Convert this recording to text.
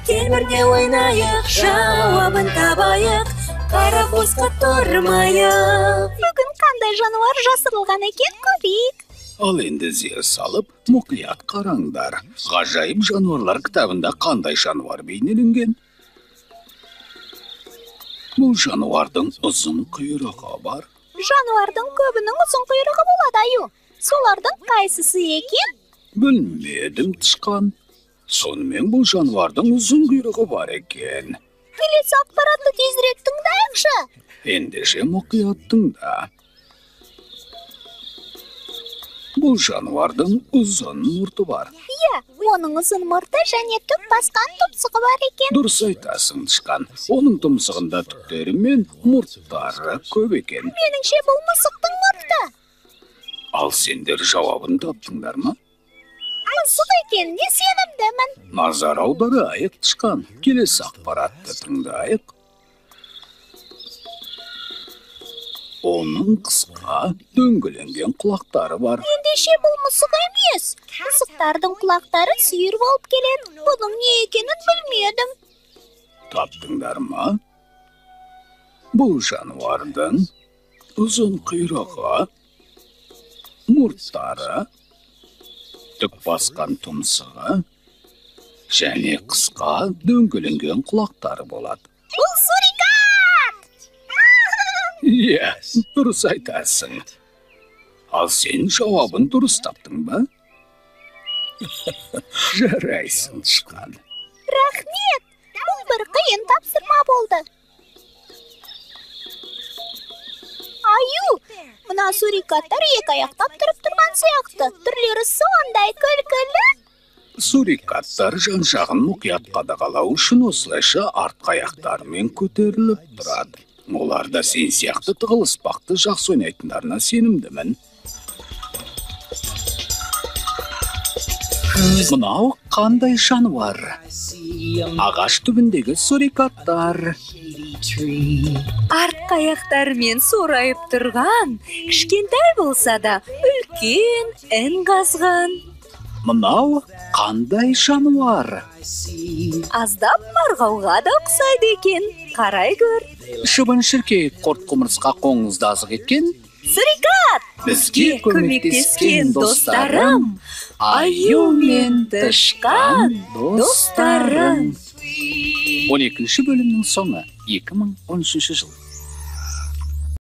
Кел бірге ойнайық, жауабын табайық, қарабос тұрмайық. Бүгін қандай жануар жасырылған екен, көрейік. Ал енді зер салып, мұқият қараңдар. Ғажайып жануарлар кітабында қандай жануар бейнеленген? Бұл жануардың ұзын құйрығы бар. Жануардың көбінің ұзын құйрығы болады, аю. Солардың қайсысы екен? Білмедім, тышқан. Сонымен бұл жануардың ұзын құйрығы бар екен. Келесі ақпаратты тезірек тыңдайықшы. Ендеше мұқият тыңда. Бұл жануардың ұзын мұрты бар. Иә, оның ұзын мұрты және түк басқан тұмсығы бар екен. Дұрыс айтасың, тышқан. Оның тұмсығында түктері мен мұрттары көп екен. Меніңше бұл мысықтың мұрты. Ал сендер жауабын таптыңдар ма? Мысық екеніне сенімдімін. Назар аударайық, тышқан. Келесі ақпаратты тыңдайық. Оның қысқа, дөңгеленген құлақтары бар. Ендеше бұл мысық емес. Мысықтардың құлақтары сүйір болып келеді. Бұның не екенін білмедім. Таптыңдар ма? Бұл жануардың ұзын құйрығы, мұрттары, түк басқан тұмсығы және қысқа, дөңгеленген құлақтары болады. Бұл сурикат! Иә, дұрыс айтасың. Ал сен жауабын дұрыс таптың ба? Жарайсың, тышқан. Рахмет! Бұл бір қиын тапсырма болды. Аю, мына сурикаттар екі аяқтап тұрып тұрған сияқты. Түрлері сондай күлкілі. Сурикаттар жан-жағын мұқият қадағалау үшін осылайша артқы аяқтарымен көтеріліп тұрады. Олар да сен сияқты тығылыспақты жақсы ойнайтындарына сенімдімін. Мынау қандай жануар? Ағаш түбіндегі сурикаттар. Артқы аяқтарымен сорайып тұрған, кішкентай болса да үлкен, ін қазған. Мынау қандай жануар? Аздап марғауға да ұқсайды екен, қарай көр. Шыбын-шіркей құрт-құмырсқа қоңызды азық еткен? Сурикат! Бізге көмектескен достарым, аю мен тышқан достарым. 12-ші бөлімнің соңы 2013 жыл.